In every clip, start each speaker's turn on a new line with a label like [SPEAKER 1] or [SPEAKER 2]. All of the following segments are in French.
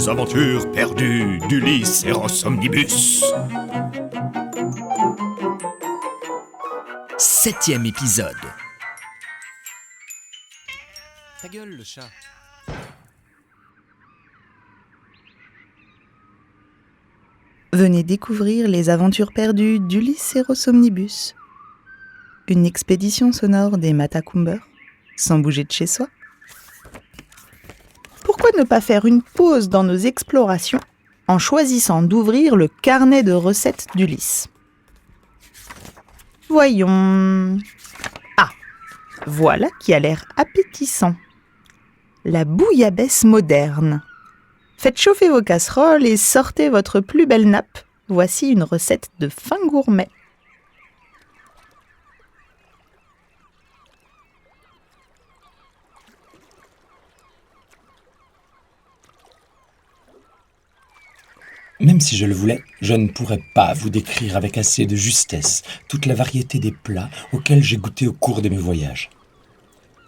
[SPEAKER 1] Les aventures perdues d'Ulysse et Rossomnibus.
[SPEAKER 2] 7e épisode.
[SPEAKER 3] Ta gueule, le chat.
[SPEAKER 4] Venez découvrir les aventures perdues d'Ulysse et Rossomnibus. Une expédition sonore des Matacumbers, sans bouger de chez soi. Pourquoi ne pas faire une pause dans nos explorations en choisissant d'ouvrir le carnet de recettes d'Ulysse? Voyons... Ah, voilà qui a l'air appétissant. La bouillabaisse moderne. Faites chauffer vos casseroles et sortez votre plus belle nappe. Voici une recette de fin gourmet.
[SPEAKER 5] Même si je le voulais, je ne pourrais pas vous décrire avec assez de justesse toute la variété des plats auxquels j'ai goûté au cours de mes voyages.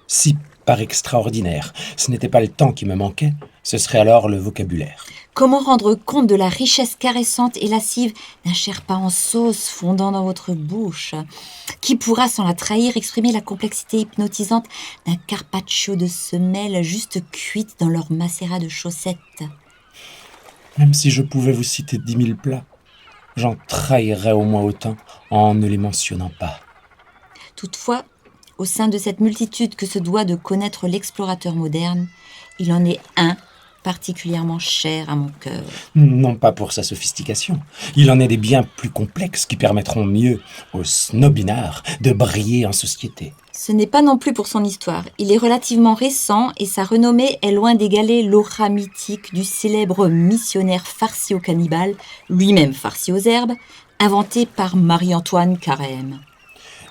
[SPEAKER 5] Si, par extraordinaire, ce n'était pas le temps qui me manquait, ce serait alors le vocabulaire.
[SPEAKER 6] Comment rendre compte de la richesse caressante et lascive d'un sherpa en sauce fondant dans votre bouche? Qui pourra, sans la trahir, exprimer la complexité hypnotisante d'un carpaccio de semelles juste cuites dans leur macérat de chaussettes?
[SPEAKER 5] Même si je pouvais vous citer 10 000 plats, j'en trahirais au moins autant en ne les mentionnant pas.
[SPEAKER 6] Toutefois, au sein de cette multitude que se doit de connaître l'explorateur moderne, il en est un particulièrement cher à mon cœur.
[SPEAKER 5] Non pas pour sa sophistication, il en est des bien plus complexes qui permettront mieux au snobinard de briller en société.
[SPEAKER 6] Ce n'est pas non plus pour son histoire. Il est relativement récent et sa renommée est loin d'égaler l'aura mythique du célèbre missionnaire farci au cannibale, lui-même farci aux herbes, inventé par Marie-Antoine Carême.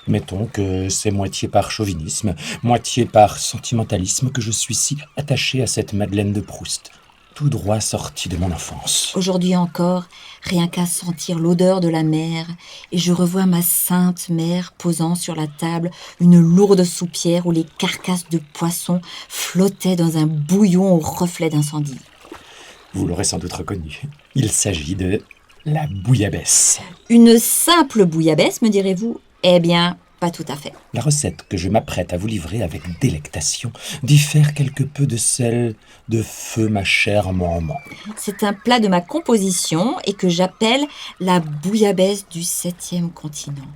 [SPEAKER 5] Mettons que c'est moitié par chauvinisme, moitié par sentimentalisme que je suis si attaché à cette Madeleine de Proust, tout droit sortie de mon enfance.
[SPEAKER 6] Aujourd'hui encore, rien qu'à sentir l'odeur de la mer, et je revois ma sainte mère posant sur la table une lourde soupière où les carcasses de poissons flottaient dans un bouillon au reflet d'incendie.
[SPEAKER 5] Vous l'aurez sans doute reconnu, il s'agit de la bouillabaisse.
[SPEAKER 6] Une simple bouillabaisse, me direz-vous? Eh bien, pas tout à fait.
[SPEAKER 5] La recette que je m'apprête à vous livrer avec délectation diffère quelque peu de celle de feu ma chère maman.
[SPEAKER 6] C'est un plat de ma composition et que j'appelle la bouillabaisse du 7e continent.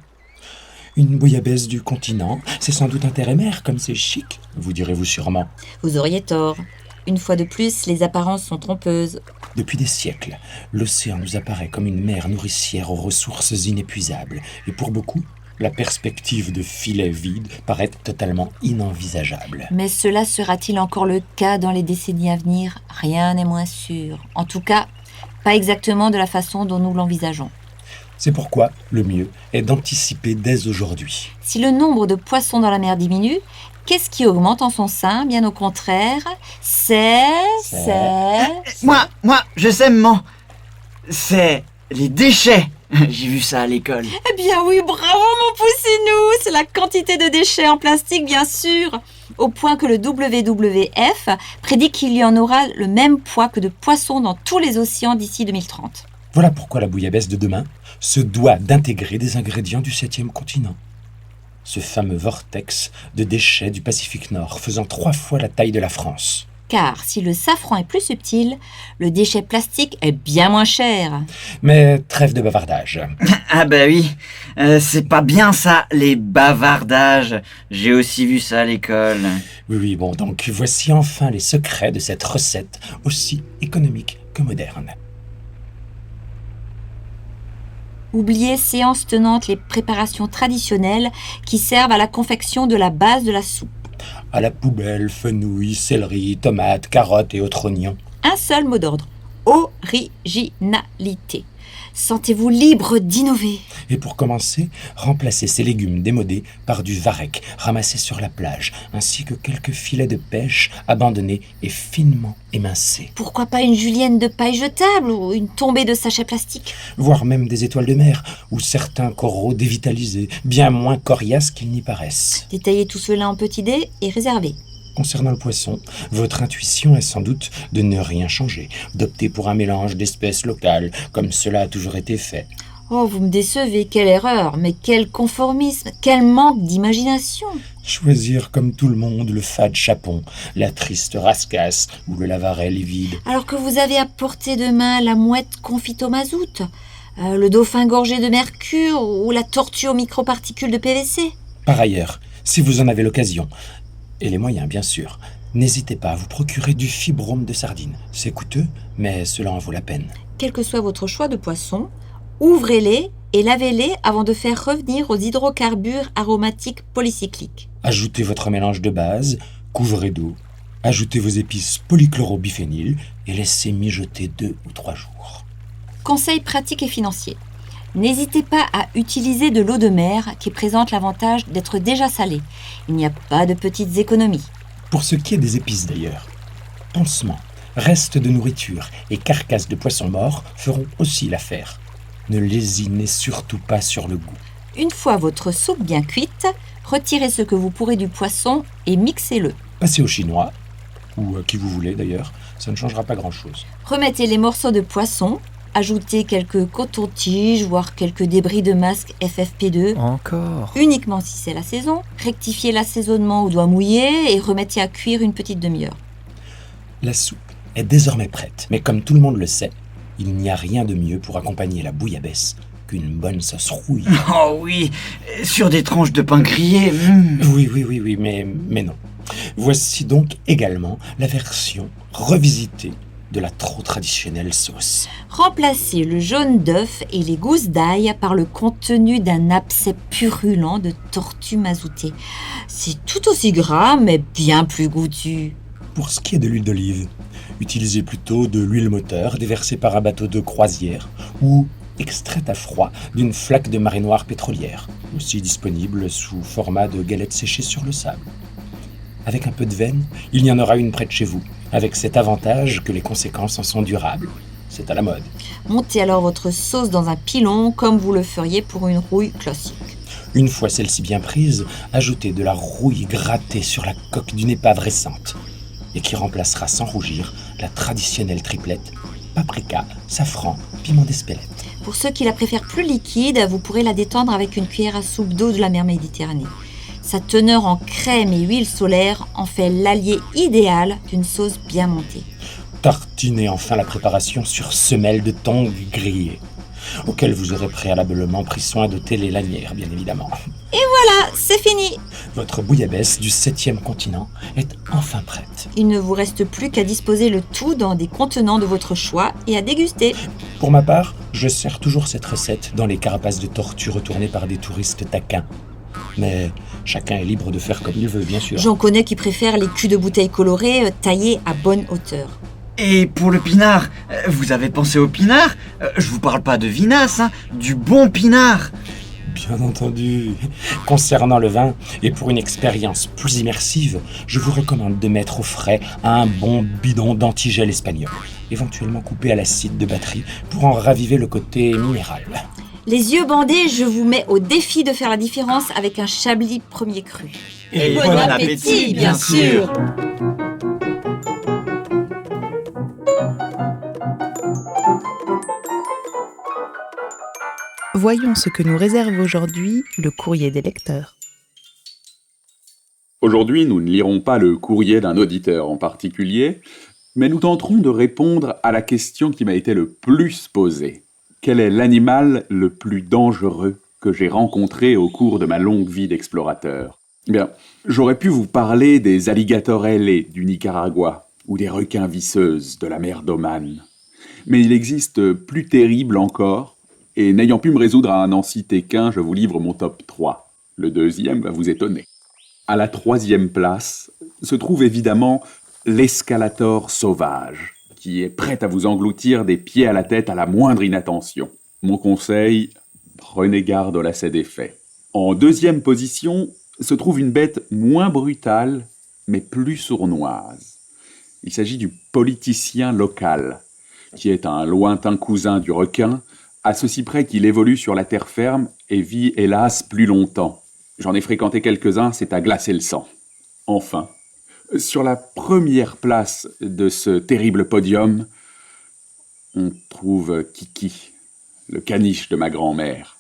[SPEAKER 5] Une bouillabaisse du continent, c'est sans doute intérimaire comme c'est chic, vous direz-vous sûrement.
[SPEAKER 6] Vous auriez tort. Une fois de plus, les apparences sont trompeuses.
[SPEAKER 5] Depuis des siècles, l'océan nous apparaît comme une mer nourricière aux ressources inépuisables. Et pour beaucoup, la perspective de filets vides paraît totalement inenvisageable.
[SPEAKER 6] Mais cela sera-t-il encore le cas dans les décennies à venir? Rien n'est moins sûr. En tout cas, pas exactement de la façon dont nous l'envisageons.
[SPEAKER 5] C'est pourquoi le mieux est d'anticiper dès aujourd'hui.
[SPEAKER 6] Si le nombre de poissons dans la mer diminue, qu'est-ce qui augmente en son sein? Bien au contraire, c'est...
[SPEAKER 7] Moi, je sais, maman. C'est les déchets. J'ai vu ça à l'école.
[SPEAKER 6] Eh bien oui, bravo mon poussinou! C'est la quantité de déchets en plastique, bien sûr. Au point que le WWF prédit qu'il y en aura le même poids que de poissons dans tous les océans d'ici 2030.
[SPEAKER 5] Voilà pourquoi la bouillabaisse de demain se doit d'intégrer des ingrédients du 7e continent. Ce fameux vortex de déchets du Pacifique Nord, faisant 3 fois la taille de la France.
[SPEAKER 6] Car si le safran est plus subtil, le déchet plastique est bien moins cher.
[SPEAKER 5] Mais trêve de bavardage.
[SPEAKER 7] Ah bah oui, c'est pas bien ça, les bavardages. J'ai aussi vu ça à l'école.
[SPEAKER 5] Oui, bon, donc voici enfin les secrets de cette recette, aussi économique que moderne.
[SPEAKER 6] Oubliez séance tenante les préparations traditionnelles qui servent à la confection de la base de la soupe.
[SPEAKER 5] À la poubelle, fenouil, céleri, tomates, carottes et autres oignons.
[SPEAKER 6] Un seul mot d'ordre, originalité. Sentez-vous libre d'innover.
[SPEAKER 5] Et pour commencer, remplacez ces légumes démodés par du varech ramassé sur la plage, ainsi que quelques filets de pêche abandonnés et finement émincés.
[SPEAKER 6] Pourquoi pas une julienne de paille jetable ou une tombée de sachets plastiques?
[SPEAKER 5] Voire même des étoiles de mer, ou certains coraux dévitalisés, bien moins coriaces qu'ils n'y paraissent.
[SPEAKER 6] Détaillez tout cela en petits dés et réservez.
[SPEAKER 5] Concernant le poisson, votre intuition est sans doute de ne rien changer, d'opter pour un mélange d'espèces locales, comme cela a toujours été fait.
[SPEAKER 6] Oh, vous me décevez, quelle erreur, mais quel conformisme, quel manque d'imagination.
[SPEAKER 5] Choisir comme tout le monde le fade chapon, la triste rascasse ou le lavaret livide.
[SPEAKER 6] Alors que vous avez à portée de main la mouette confite au mazout, le dauphin gorgé de mercure ou la tortue aux microparticules de PVC.
[SPEAKER 5] Par ailleurs, si vous en avez l'occasion, et les moyens bien sûr, n'hésitez pas à vous procurer du fibrome de sardine. C'est coûteux, mais cela en vaut la peine.
[SPEAKER 6] Quel que soit votre choix de poisson, ouvrez-les et lavez-les avant de faire revenir aux hydrocarbures aromatiques polycycliques.
[SPEAKER 5] Ajoutez votre mélange de base, couvrez d'eau, ajoutez vos épices polychlorobiphényle et laissez mijoter 2 ou 3 jours.
[SPEAKER 6] Conseil pratique et financier. N'hésitez pas à utiliser de l'eau de mer qui présente l'avantage d'être déjà salée. Il n'y a pas de petites économies.
[SPEAKER 5] Pour ce qui est des épices d'ailleurs, pansements, restes de nourriture et carcasses de poissons morts feront aussi l'affaire. Ne lésinez surtout pas sur le goût.
[SPEAKER 6] Une fois votre soupe bien cuite, retirez ce que vous pourrez du poisson et mixez-le.
[SPEAKER 5] Passez au chinois, ou à qui vous voulez d'ailleurs, ça ne changera pas grand-chose.
[SPEAKER 6] Remettez les morceaux de poisson, ajoutez quelques cotons-tiges, voire quelques débris de masque FFP2,
[SPEAKER 3] Encore.
[SPEAKER 6] uniquement si c'est la saison. Rectifiez l'assaisonnement au doigt mouillé et remettez à cuire une petite demi-heure.
[SPEAKER 5] La soupe est désormais prête, mais comme tout le monde le sait, il n'y a rien de mieux pour accompagner la bouillabaisse qu'une bonne sauce rouille.
[SPEAKER 7] Oh oui, sur des tranches de pain grillé.
[SPEAKER 5] Oui, mais non. Voici donc également la version revisitée de la trop traditionnelle sauce.
[SPEAKER 6] Remplacez le jaune d'œuf et les gousses d'ail par le contenu d'un abcès purulent de tortue mazoutée. C'est tout aussi gras, mais bien plus goûtu.
[SPEAKER 5] Pour ce qui est de l'huile d'olive, utilisez plutôt de l'huile moteur déversée par un bateau de croisière ou extraite à froid d'une flaque de marée noire pétrolière, aussi disponible sous format de galettes séchées sur le sable. Avec un peu de veine, il y en aura une près de chez vous, avec cet avantage que les conséquences en sont durables. C'est à la mode.
[SPEAKER 6] Montez alors votre sauce dans un pilon comme vous le feriez pour une rouille classique.
[SPEAKER 5] Une fois celle-ci bien prise, ajoutez de la rouille grattée sur la coque d'une épave récente et qui remplacera sans rougir la traditionnelle triplette paprika, safran, piment d'Espelette.
[SPEAKER 6] Pour ceux qui la préfèrent plus liquide, vous pourrez la détendre avec une cuillère à soupe d'eau de la mer Méditerranée. Sa teneur en crème et huile solaire en fait l'allié idéal d'une sauce bien montée.
[SPEAKER 5] Tartinez enfin la préparation sur semelle de thon grillé, auquel vous aurez préalablement pris soin d'ôter les lanières, bien évidemment.
[SPEAKER 6] Voilà, c'est fini.
[SPEAKER 5] Votre bouillabaisse du 7e continent est enfin prête.
[SPEAKER 6] Il ne vous reste plus qu'à disposer le tout dans des contenants de votre choix et à déguster.
[SPEAKER 5] Pour ma part, je sers toujours cette recette dans les carapaces de tortue retournées par des touristes taquins. Mais chacun est libre de faire comme il veut, bien sûr.
[SPEAKER 6] J'en connais qui préfèrent les culs de bouteilles colorées taillés à bonne hauteur.
[SPEAKER 7] Et pour le pinard, vous avez pensé au pinard? Je vous parle pas de vinasse, hein, du bon pinard.
[SPEAKER 5] Bien entendu. Concernant le vin, et pour une expérience plus immersive, je vous recommande de mettre au frais un bon bidon d'antigel espagnol, éventuellement coupé à l'acide de batterie pour en raviver le côté minéral.
[SPEAKER 6] Les yeux bandés, je vous mets au défi de faire la différence avec un chablis premier cru.
[SPEAKER 7] Et
[SPEAKER 6] bon appétit, bien sûr.
[SPEAKER 4] Voyons ce que nous réserve aujourd'hui le courrier des lecteurs.
[SPEAKER 2] Aujourd'hui, nous ne lirons pas le courrier d'un auditeur en particulier, mais nous tenterons de répondre à la question qui m'a été le plus posée. Quel est l'animal le plus dangereux que j'ai rencontré au cours de ma longue vie d'explorateur? Bien, j'aurais pu vous parler des alligators ailés du Nicaragua ou des requins visseuses de la mer d'Oman. Mais il existe plus terrible encore, et n'ayant pu me résoudre à en citer qu'un, je vous livre mon top 3. Le deuxième va vous étonner. À la 3e place se trouve évidemment l'escalator sauvage, qui est prêt à vous engloutir des pieds à la tête à la moindre inattention. Mon conseil, prenez garde au lacet des faits. En 2e position se trouve une bête moins brutale, mais plus sournoise. Il s'agit du politicien local, qui est un lointain cousin du requin, à ceci près qu'il évolue sur la terre ferme et vit, hélas, plus longtemps. J'en ai fréquenté quelques-uns, c'est à glacer le sang. Enfin, Sur la première place de ce terrible podium, on trouve Kiki, le caniche de ma grand-mère.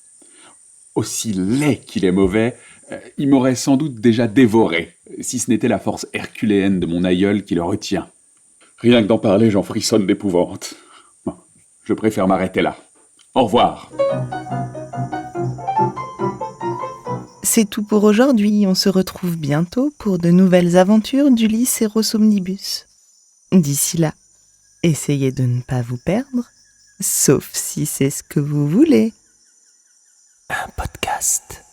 [SPEAKER 2] Aussi laid qu'il est mauvais, il m'aurait sans doute déjà dévoré, si ce n'était la force herculéenne de mon aïeul qui le retient. Rien que d'en parler, j'en frissonne d'épouvante. Bon, je préfère m'arrêter là. Au revoir.
[SPEAKER 4] C'est tout pour aujourd'hui. On se retrouve bientôt pour de nouvelles aventures d'Ulysse et Rossomnibus. D'ici là, essayez de ne pas vous perdre, sauf si c'est ce que vous voulez.
[SPEAKER 3] Un podcast.